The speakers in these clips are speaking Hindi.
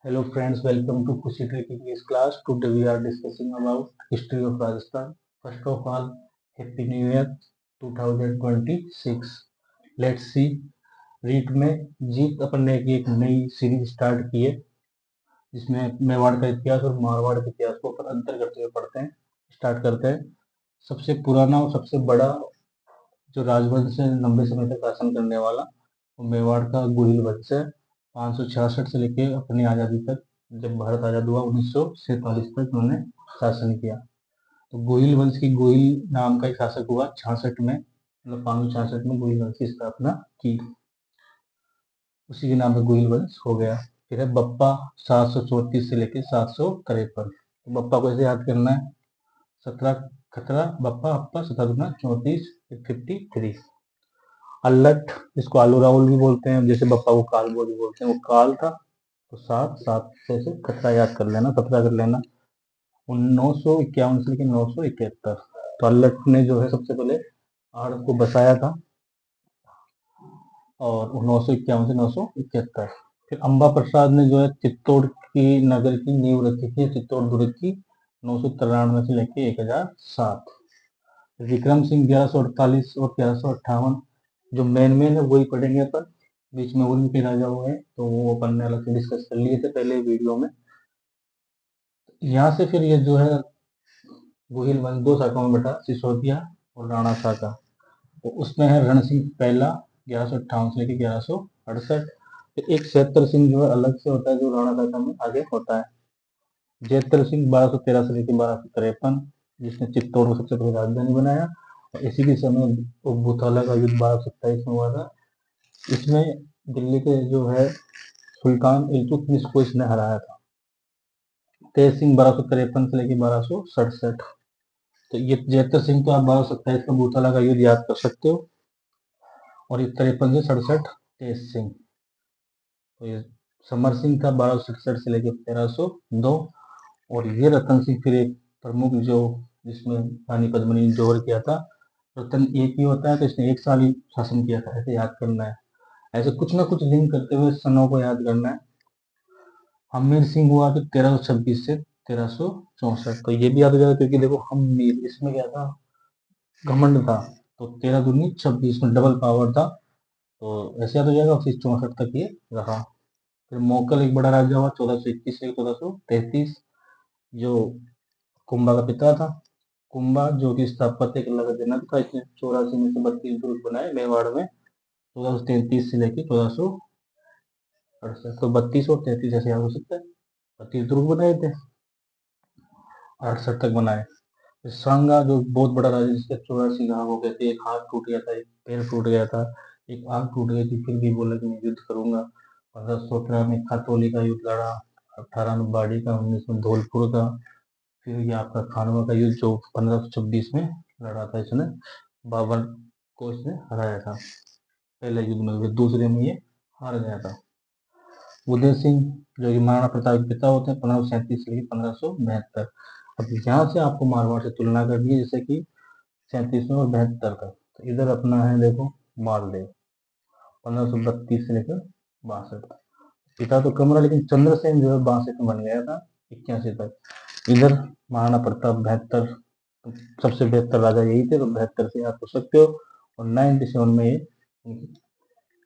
Hello friends, welcome to Kushi Trick English class. Today we are discussing about history of Rajasthan. First of all, Happy New Year 2026. Let's see. REET में जीत अपन ने एक नई सीरीज स्टार्ट की है जिसमें मेवाड़ का इतिहास और मारवाड़ के इतिहास को अपन अंतर करते हुए पढ़ते हैं। स्टार्ट करते हैं। सबसे पुराना और सबसे बड़ा जो राजवंश से लंबे समय तक शासन करने वाला वो मेवाड़ का गुहिल वंश है। 566 से लेके अपनी आज़ादी तक, जब भारत आज़ाद हुआ 1947 तक उन्होंने शासन किया। तो गोहिल वंश की गोहिल नाम का एक शासक हुआ 66 में, मतलब 566 में गोहिल वंश की स्थापना की, उसी के नाम पे गोहिल वंश हो गया। फिर है बप्पा 734 से लेके 753। तो बप्पा को ऐसे याद करना है, 17 खतरा बप्पा अप्पा 17 34 53। अल्लट, जिसको आलू राहुल भी बोलते हैं, जैसे बप्पा को काल भी बोलते हैं, वो काल था। तो 7 से खतरा याद कर लेना, 17 कर लेना। 951 से लेकर 971। तो अल्लट ने जो है सबसे पहले आड़ को बसाया था, और 951 से 971। फिर अम्बा प्रसाद ने जो है चित्तौड़ की नगर की नींव रखी थी, चित्तौड़ दुर्ग की, 993 से लेके 1007। विक्रम सिंह 1148 और 1158। जो मेन है वही पढ़ेंगे अपन, बीच में उनके राजा हुए हैं तो वो अपन ने अलग से डिस्कस कर लिए थे पहले वीडियो में। यहाँ से फिर ये जो है गोहिल वंश दो शाखाओं में बटा, सिसोदिया और राणा शाखा। तो उसमें है रण सिंह पहला 1158 से लेकर 1168। फिर एक सेहतर सिंह जो है अलग से होता है, जो राणा शाखा में आगे होता है। जेतर सिंह 1213 से लेकर 1253, जिसने चित्तौड़ को सबसे पहले राजधानी बनाया। और इसी के समय भूथाला का युद्ध 1227 में हुआ था। इसमें दिल्ली के जो है सुल्तान इल्तुतमिश को इसने हराया था। तेज सिंह 1253 से लेकर 1267। तो ये जेतर सिंह तो आप 1227 का भूथाला का युद्ध याद कर सकते हो, और ये 53 से 67 तेज सिंह। तो ये समर सिंह था 1267 से लेकर 1302। और ये रतन सिंह फिर एक प्रमुख, जो जिसमें रानी पद्मिनी ने जौहर किया था। रतन एक ही होता है तो इसने 1 साल ही शासन किया था, ऐसे याद करना है। ऐसे कुछ ना कुछ लिंक करते हुए सनों को याद करना है। हमीर सिंह हुआ फिर 1326 से 1364। तो ये भी याद हो जाएगा, क्योंकि देखो हमीर, इसमें क्या था, घमंड था। तो 13 दूनी 26 में डबल पावर था, तो ऐसे याद हो जाएगा। फिर 64 तक ये रहा। फिर मोकल एक बड़ा राजा हुआ 1421 से 1433, जो कुंभा का पिता था। कुंभा जो कि स्थापत्य कला का जनक था, इसने 84 में से 32 दुर्ग बनाए मेवाड़ में, 1433 से लेकर 1468। तो 32 और 33 ऐसे याद हो सकता है। 32 दुर्ग बनाए थे, 68 तक बनाए। सांगा जो बहुत बड़ा राजा, जिसके 84 घाव हो गए थे, एक हाथ टूट गया था, एक पैर टूट गया था, एक आंख टूट गई थी, फिर भी बोला कि मैं युद्ध करूंगा। 1517 में खतौली का युद्ध लड़ा, 18 में बाड़ी का, 19 में धौलपुर का। फिर ये आपका खानवा का युद्ध जो 1526 में लड़ा था इसने, बाबर को इसने हराया था पहले युद्ध में, फिर दूसरे में ये हार गया था। उदय सिंह जो कि महाराणा प्रताप के पिता होते हैं, 1537 से 1572। अब यहाँ से आपको मारवाड़ से तुलना करनी है, जैसे कि 37 में और 72 का। तो इधर अपना है देखो मालदेव, 1532 से लेकर 62। पिता तो कम रहा, लेकिन चंद्रसेन जो है 62 में बन गया था 81 तक। इधर महाराणा प्रताप 72, सबसे बेहतर राजा यही थे, तो 72 से याद कर सकते हो। और 97 में ये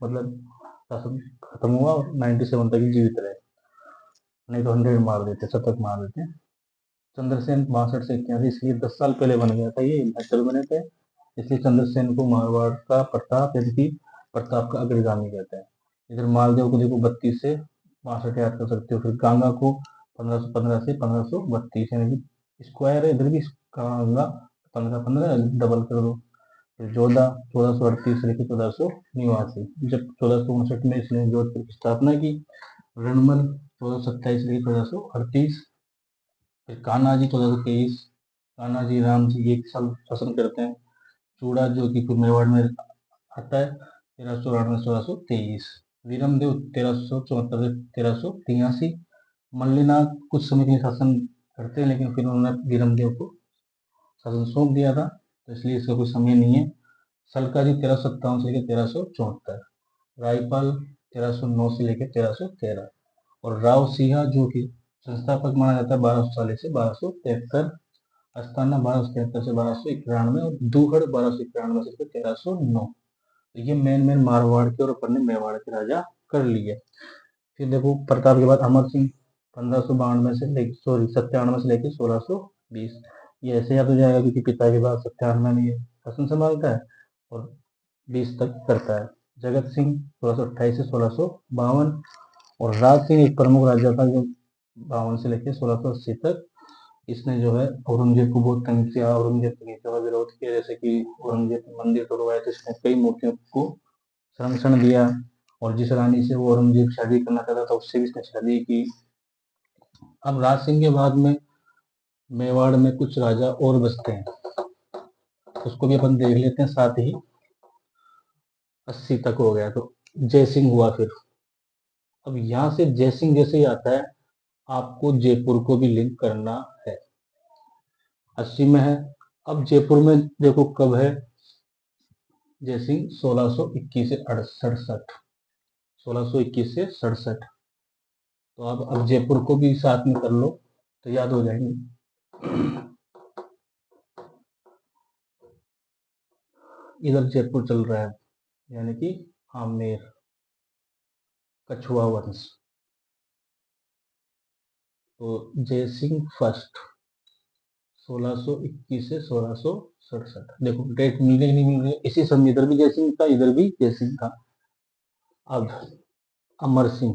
मतलब शासन खत्म हुआ, और 97 तक ही जीवित रहे, नहीं तो 100 मार देते, शतक मार देते। चंद्रसेन 62 से 81, इसलिए 10 साल पहले बन गया था, ये 72 बने थे, इसलिए चंद्रसेन को मारवाड़ का प्रताप, यानी कि प्रताप का अग्रगामी कहते हैं। इधर मालदेव को देखो 32 से 62 याद कर सकते हो। फिर गांगा को 1515 से 1532, यानी कि स्क्वायर है, इधर भी गांगा 1515 डबल कर दो। फिर जोधा 1438 से लेकर 1489, जब 1459 में इसने जोधपुर की स्थापना की। रणमल 1427 से लेकर 1438। फिर कान्हा जी 1423, कान्हा जी राम जी एक साल शासन करते हैं। चूड़ा जो कि फिर मेवाड़ में आता है 1394 से 1423। वीरमदेव 1374 से 1383। मल्लीनाथ कुछ समय के लिए शासन करते हैं, लेकिन फिर उन्होंने वीरमदेव को शासन सौंप दिया था, तो इसलिए इसका कोई समय नहीं है। सलका जी 1357 से लेकर 1374। रायपाल 1309 से लेकर 1313। और राव सिंह जो कि संस्थापक माना जाता है 1240 से 1273, अस्थाना 1273 से 1291 और दूहड़ 1291 से 1309। तो ये मेन मारवाड़ के और अपन ने मेवाड़ के राजा कर लिए। फिर देखो प्रताप के बाद अमर सिंह 1592 से लेकर 97 से लेकर 1620। ये ऐसे याद हो जाएगा क्योंकि पिता के बाद 97 में ये शासन संभालता है और 20 तक करता है। जगत सिंह 1628 से 1652 और राज सिंह एक प्रमुख राजा था जो 52 से लेकर 1680 तक। इसने जो है औरंगजेब को बहुत तंग किया, औरंगजेब की नीतियों का विरोध किया, जैसे कि औरंगजेब मंदिर तोड़वाए तो इसने कई मूर्तियों को संरक्षण दिया और जिस रानी से वो औरंगजेब शादी करना चाहता था उससे भी इसने शादी की। अब राज सिंह के बाद में मेवाड़ में कुछ राजा और बसते हैं, उसको भी अपन देख लेते हैं। साथ ही 80 तक हो गया तो जय सिंह हुआ। फिर अब यहाँ से जय सिंह जैसे ही आता है आपको जयपुर को भी लिंक करना है। 80 में है। अब जयपुर में देखो कब है जय सिंह 1621 से 67, 1621 से 67। तो अब जयपुर को भी साथ में कर लो तो याद हो जाएंगे। इधर जयपुर चल रहा है यानी कि आमेर कछुआ वंश। तो जय सिंह फर्स्ट 1621 से 1667। देखो डेट मिल रही नहीं मिल रही, इसी समय इधर भी जय सिंह था इधर भी जय सिंह था। अब अमर सिंह,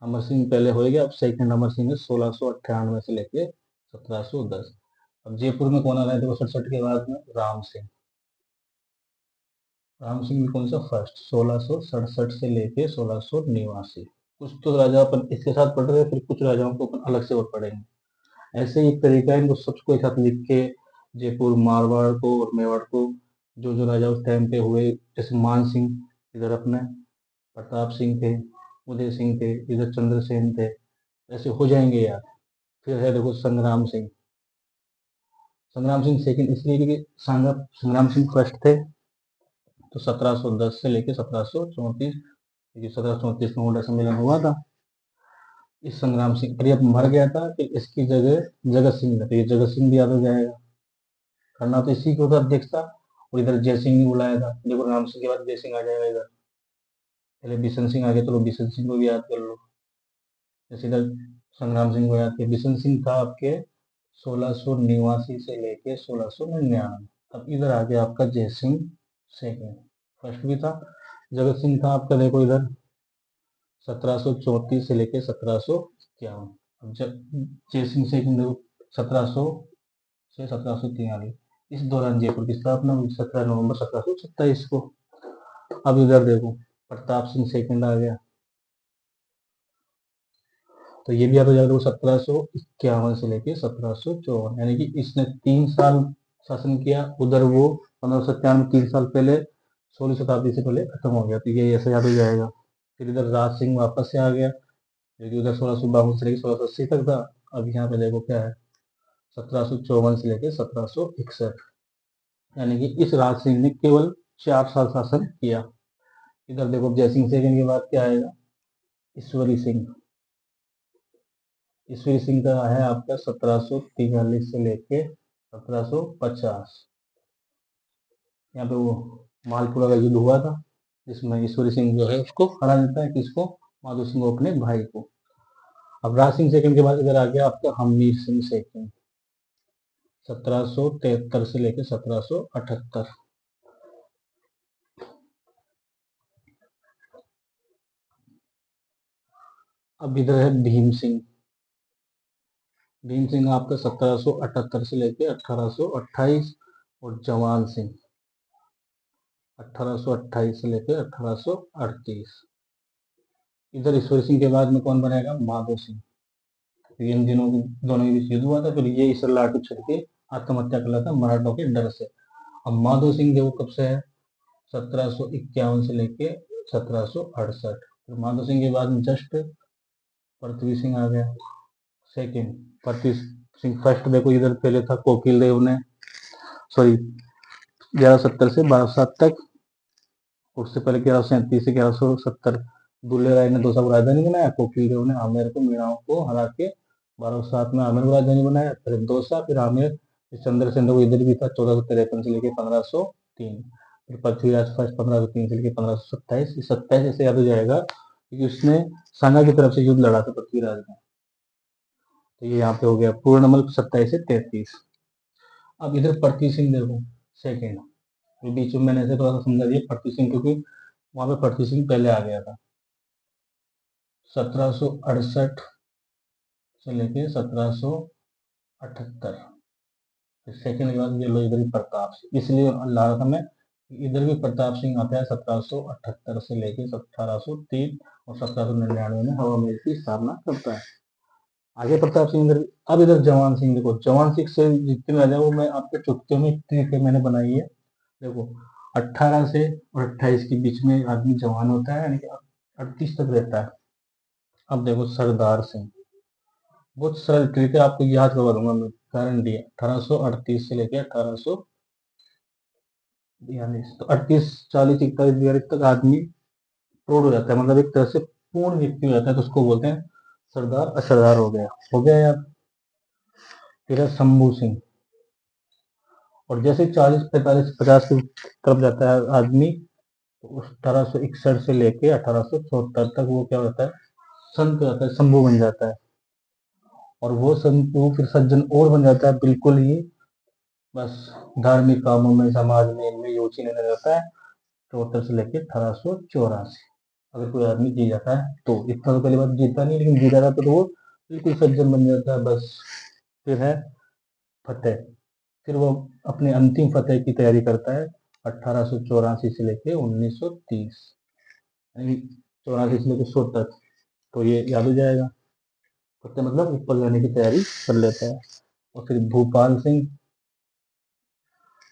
अमर सिंह पहले हो गया। अब सेकंड अमर सिंह है 1698 से लेके 1710। अब जयपुर में कौन आ रहा है देखो 67 के बाद में राम सिंह। राम सिंह भी कौन सा फर्स्ट 1667 से लेके 1689। कुछ तो राजा अपन इसके साथ पढ़ रहे हैं, फिर कुछ राजाओं को अपन अलग से और पढ़ेंगे। ऐसे ही एक तरीका है इनको सबको एक साथ लिख के जयपुर मारवाड़ को और मेवाड़ को जो जो राजा उस टाइम पे हुए, जैसे मान सिंह इधर अपने प्रताप सिंह थे, उदय सिंह थे, इधर चंद्रसेन थे, ऐसे हो जाएंगे यार। फिर है देखो संग्राम सिंह। संग्राम सिंह सेकंड इसलिए क्योंकि संग्राम सिंह फर्स्ट थे तो 1710 से लेकर 1734, क्योंकि 1734 में हुडा सम्मेलन हुआ था। इस संग्राम सिंह पर अब मर गया था फिर इसकी जगह जगत सिंह था, तो ये जगत सिंह भी याद हो जाएगा। करना तो इसी को था अध्यक्ष था और इधर जय सिंह ने बुलाया था। देखो राम सिंह के बाद जय सिंह आ जाएगा इधर। पहले बिशन सिंह आ गया, चलो बिशन सिंह को भी याद कर लो। जैसे इधर संग्राम सिंह को याद किया। बिशन सिंह था आपके 1689 से लेके 1699। अब इधर आ गया आपका जय सिंह सेकेंड, फर्स्ट भी था। जगत सिंह था आपका देखो इधर 1734 से लेके 1751। अब जय सिंह सेकेंड देखो 1700 से 1743। इस दौरान जयपुर की स्थापना हुई 17 नवंबर 1727 को। अब इधर देखो प्रताप सिंह सेकंड आ गया, तो ये भी याद हो जाएगा। 1751 से लेके 1754, यानी कि इसने 3 साल शासन किया। उधर वो 1597 3 साल पहले 16वीं शताब्दी से पहले खत्म हो गया, तो ये ऐसे याद हो जाएगा। फिर इधर राज सिंह वापस से आ गया जो कि उधर 1652 से लेकर 1680 तक था। अब यहाँ पे देखो क्या है 1754 से लेकर 1761, यानी कि इस राज सिंह ने केवल 4 साल शासन किया। इधर देखो जय सिंह सेकंड के बाद क्या आएगा ईश्वरी सिंह। ईश्वरी सिंह का है आपका 1743 से लेके 1750। यहाँ पे वो मालपुरा का युद्ध हुआ था जिसमें ईश्वरी सिंह जो है उसको हरा देता है, किसको, माधो सिंह को, अपने भाई को। अब राज सिंह सेकंड के बाद इधर आ गया आपका हमीर सिंह सेकंड 1773 से लेकर 1778। अब इधर है भीम सिंह। भीम सिंह आपका 1778 से लेकर 1828 और जवान सिंह 1828 से लेकर 1838। इधर ईश्वर सिंह के बाद में कौन बनेगा माधो सिंह। इन दिनों दोनों के बीच युद्ध हुआ था, फिर ये इस लाठी छड़ के आत्महत्या कर लेता मराठों के डर से। अब माधो सिंह देखो कब से है 1751 से लेके 1768। फिर माधो सिंह के बाद में जस्ट पृथ्वी सिंह आ गया सेकंड। पृथ्वी सिंह फर्स्ट देखो इधर पहले था कोकिल देव ने, सॉरी 1170 से 1207 तक, उससे पहले 1137 से 1170 दुल्ले राय ने दौसा को राजधानी बनाया, कोकीदेव ने आमेर को मीणाओं को हरा के 1207 में आमेर को राजधानी बनाया, फिर दौसा, फिर आमेर, फिर चंद्रसेन को इधर भी था 1453 से लेकर 1503, फिर पृथ्वीराज फर्स्ट 1503 से लेकर 1527, 27 ऐसे याद हो जाएगा क्योंकि उसने सांगा की तरफ से युद्ध लड़ा था पृथ्वीराज ने। तो ये यहाँ पे हो गया पूर्णमल 27 से 33। अब इधर पृथ्वी सिंह देखो सेकेंड, बीच में मैंने ऐसे थोड़ा सा समझा दिया पृथ्वी सिंह क्योंकि वहां पे पृथ्वी सिंह पहले आ गया था। 1768 से लेके 1778, सेकेंड के बाद ये लो इधर भी प्रताप सिंह, इसलिए ला रहा था मैं इधर भी प्रताप सिंह आता है 1778 से लेके 1803 और 1799 में हवा महल की स्थापना करता है। आगे प्रताप सिंह इधर, अब इधर जवान सिंह देखो, जवान सिंह से जितने राजा वो मैं आपके चुटकियों में ट्रिक मैंने बनाई है। देखो 18 से और 28 के बीच में आदमी जवान होता है यानी कि 38 तक रहता है। अब देखो सरदार सिंह, बहुत सरल ट्रिक है, आपको याद करवा दूंगा मैं, कारण दिया 1838 से लेकर 1842, तो 38 40 41 42 तक आदमी प्रौढ़ हो जाता है, मतलब एक तरह से पूर्ण व्यक्ति हो जाता है, तो उसको बोलते हैं सरदार। असरदार हो गया यार। फिर है शंभू सिंह, और जैसे 40 45 50 की तरफ जाता है आदमी, तो 1861 से लेके 1874 तक वो क्या होता है, संत हो जाता है, शंभू बन जाता है, और वो संत वो फिर सज्जन और बन जाता है बिल्कुल ही, बस धार्मिक कामों में समाज में इनमें योची लेने रहता है 74 से लेके 1884। अगर कोई आदमी जी जाता है तो, इतना तो पहली बात जीता नहीं, लेकिन जी जाता तो वो बिल्कुल सज्जन बन जाता है बस। फिर है फतेह, फिर वो अपने अंतिम फतेह की तैयारी करता है 1884 से लेके 1930, यानी 84 से लेके 100 तक, तो ये याद हो जाएगा। फतेह मतलब ऊपर जाने की तैयारी कर लेता है। और फिर भूपाल सिंह,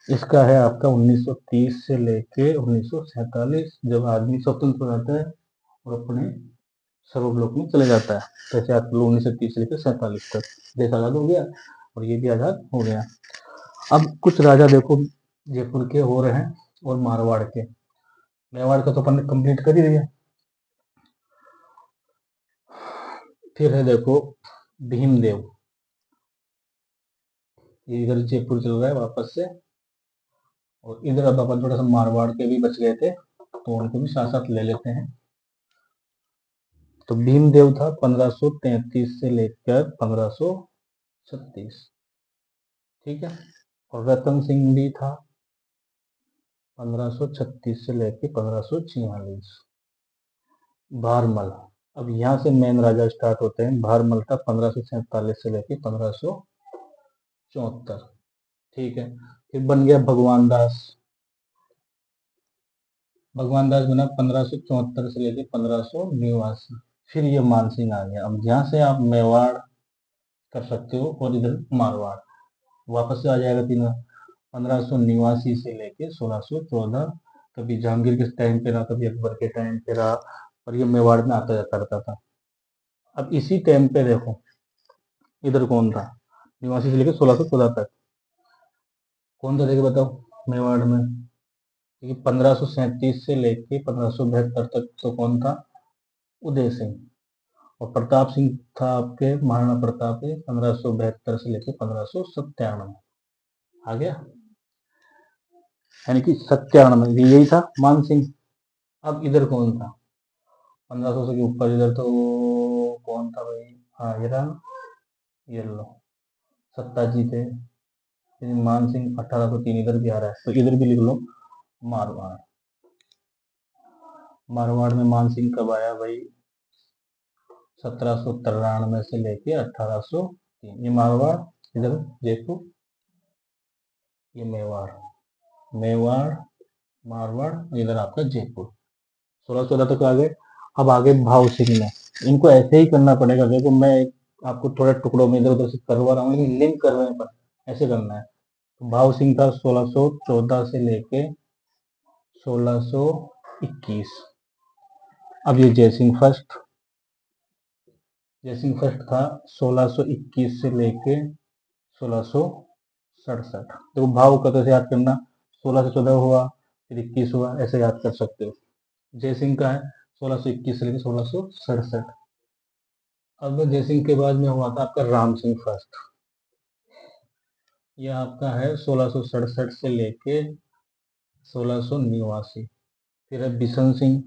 इसका है आपका 1930 से लेके 1947, जब आदमी स्वतंत्र हो जाता है और अपने सर्वलोक में चले जाता है। तो ऐसे आप लोग 1930 से लेकर 47 तक देश आजाद हो गया और ये भी आजाद हो गया। अब कुछ राजा देखो जयपुर के हो रहे हैं और मारवाड़ के। मेवाड़ का तो अपन ने कंप्लीट कर ही दिया। फिर है देखो भीमदेव, ये इधर जयपुर चल रहा है वापस से, और इधर अब अपन थोड़ा सा मारवाड़ के भी बच गए थे तो उनको भी साथ साथ ले लेते हैं। तो भीमदेव था 1533 से लेकर 1536, ठीक है। और रतन सिंह भी था 1536 से लेकर 1546। भारमल, अब यहाँ से मेन राजा स्टार्ट होते हैं। भारमल था 1547 से लेकर 1574, ठीक है। फिर बन गया भगवान दास, भगवान दास बना 1574 से लेकर 1589। फिर ये मानसिंह आ गया। अब यहाँ से आप मेवाड़ कर सकते हो और इधर मारवाड़, वापस से आ जाएगा तीनों। 1589 से लेके 1614, कभी जहांगीर के टाइम पे रहा, कभी अकबर के टाइम पे रहा, और ये मेवाड़ में आता जाता रहता था। अब इसी टाइम पे देखो इधर कौन था, 89 से लेकर 1614 तक कौन था, देखिए बताओ मेवाड़ में। क्योंकि 1537 से लेके 1572 तक तो कौन था, उदय सिंह। और प्रताप सिंह था आपके महाराणा प्रताप के 1572 से लेके 1597, आ गया, यानी कि 97 यही था मान सिंह। अब इधर कौन था 1500 से ऊपर, इधर तो कौन था भाई, हाँ ये रहा, ये लो सत्ता जी थे। मान सिंह 1803 इधर भी आ रहा है, तो इधर भी लिख लो मारवाड़। मारवाड़ में मान सिंह कब आया भाई, 1793 से लेके 1803। ये मारवाड़, इधर जयपुर, ये मेवाड़, मेवाड़ मारवाड़, इधर आपका जयपुर। 1614 तक आ गए। अब आगे भाव सिंह में, इनको ऐसे ही करना पड़ेगा। देखो मैं आपको थोड़ा टुकड़ों में इधर उधर से करवा रहा हूँ, लेकिन लिंक कर रहे हैं पर ऐसे करना है। तो भाव सिंह था 1614 से लेके 1621। अब ये जयसिंह फर्स्ट, जयसिंह फर्स्ट था 1621 से लेके 1667। देखो भाव का कैसे याद करना, 16 से 14 हुआ, फिर 21 हुआ, ऐसे याद कर सकते हो। जयसिंह का है 1621 से लेकर 1667। अब जयसिंह के बाद में हुआ था आपका राम सिंह फर्स्ट। यह आपका है 1667 से लेके 1689। फिर है बिशन सिंह।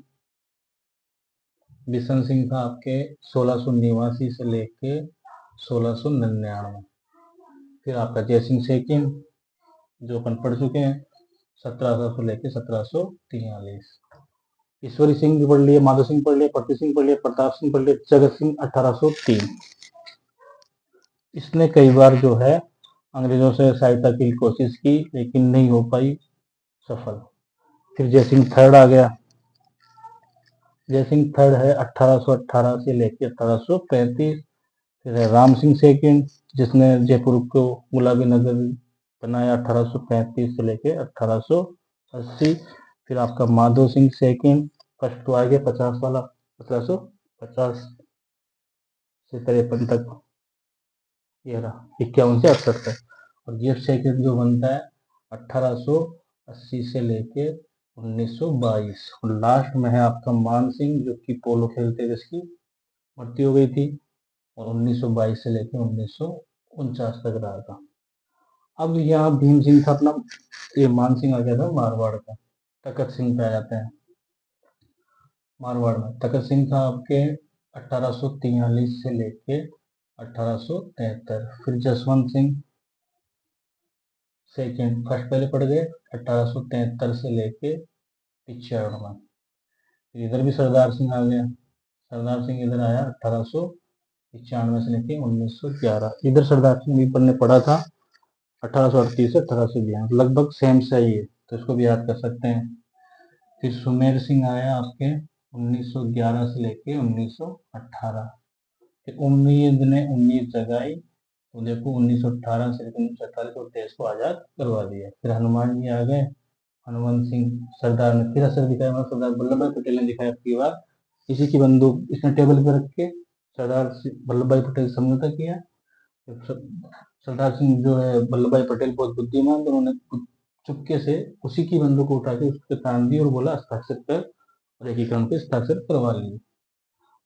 बिशन सिंह था आपके 1689 से लेके 1699। फिर आपका जयसिंह सेकंड जो अपन पढ़ चुके हैं 1700 से लेके 1743। ईश्वरी सिंह भी पढ़ लिए, माधो सिंह पढ़ लिए, प्रताप सिंह पढ़ लिए, प्रताप सिंह पढ़ लिए, जगत सिंह 1803। इसने कई बार जो है अंग्रेजों से सहायता की कोशिश की लेकिन नहीं हो पाई सफल। फिर जयसिंह थर्ड आ गया। जयसिंह थर्ड है 1818 से लेके 1835। फिर है राम सिंह सेकंड जिसने जयपुर को गुलाबी नगर बनाया 1835 से लेके 1880। फिर आपका माधो सिंह सेकंड, फर्स्ट तो आ गया 50 वाला 1750 से 53 तक, ये रहा 51 से 68 तक। और ये सेकंड जो बनता है 1880 से लेके 1922। और लास्ट में है आपका मान सिंह जो कि पोलो खेलते थे, इसकी मृत्यु हो गई थी और 1922 से लेके 1949 तक रहा था। अब यहाँ भीम सिंह था अपना, ये मान सिंह आ गया था मारवाड़ का। तखत सिंह पे आ जाते हैं मारवाड़ में। तखत सिंह था आपके 1843 से लेके 1873। फिर जसवंत सिंह सेकंड, फर्स्ट पहले पड़ गए 1873 से लेके 95। फिर इधर भी सरदार सिंह आ गया। सरदार सिंह इधर आया 1895 से लेके 1911। इधर सरदार सिंह भी पढ़ने पड़ा था 1838 से 1892, लगभग सेम से ही है तो इसको भी याद कर सकते हैं। फिर सुमेर सिंह आया आपके 1911 से लेके 1918। फिर उम्मीद ने उम्मीद जगाई तो देखो 1918 से लेकर 1948 को देश को आजाद करवा दिया। फिर हनुमान जी आ गए। हनुमान सिंह सरदार ने फिर असर दिखाया, मतलब सरदार वल्लभ भाई पटेल ने दिखाया आपकी बार। इसी की बंदूक इसने टेबल पर रख के सरदार वल्लभ भाई पटेल समझौता किया। सरदार सिंह जो है वल्लभ भाई पटेल बहुत बुद्धिमान, तो उन्होंने चुपके से उसी की बंदूक उठा के उसके तान दी और बोला हस्ताक्षर कर, और एकीकरण पे हस्ताक्षर करवा लिए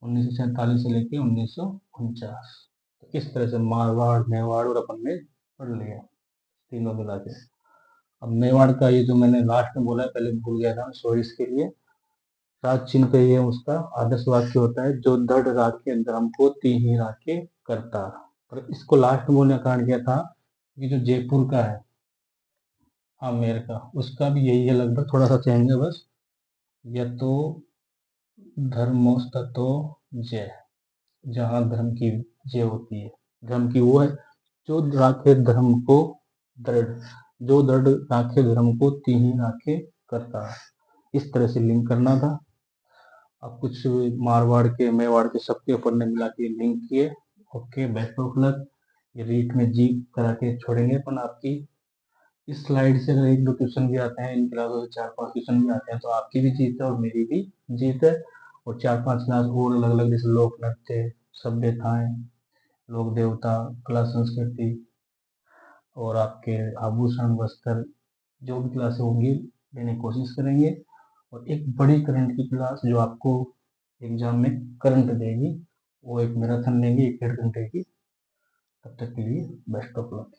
1947 से लेके 1949। तो इस तरह से मारवाड़, मेवाड़ और अपन ने पढ़ लिया तीनों मिला के। अब मेवाड़ का ये जो मैंने लास्ट में बोला है, पहले भूल गया था, सॉरी इसके लिए। राज चिन्ह पे ये उसका आदर्श वाक्य होता है, जो दृढ़ राखे धर्म को तीही राखे करता। पर इसको लास्ट में बोलने का कारण क्या था कि जो जयपुर का है आमेर का, उसका भी यही है लगभग, थोड़ा सा चेंज है बस। यतो धर्मोस्ततो जय, जहाँ धर्म की जय होती है, धर्म की वो है जो राखे धर्म को दृढ़, जो दृढ़ राखे धर्म को तीही राखे करता। इस तरह से लिंक करना था। अब कुछ मारवाड़ के मेवाड़ के सबके ऊपर ने मिला के लिंक किए। Okay, best of luck. ये रीट में जी करा के छोड़ेंगे अपन आपकी। इस स्लाइड से अगर एक दो क्वेश्चन भी आते हैं, इन क्लासों से 4-5 क्वेश्चन भी आते हैं, तो आपकी भी जीत है और मेरी भी जीत है। और 4-5 क्लास और अलग अलग, जैसे लोक नृत्य, सभ्यताएं, लोक देवता, कला संस्कृति और आपके आभूषण वस्त्र, जो भी क्लासें होंगी देने की कोशिश करेंगे। और एक बड़ी करंट की क्लास जो आपको एग्जाम में करंट देगी, वो एक मैराथन लेंगे 1-1.5 घंटे की। तब तक के लिए बेस्ट ऑफ लक।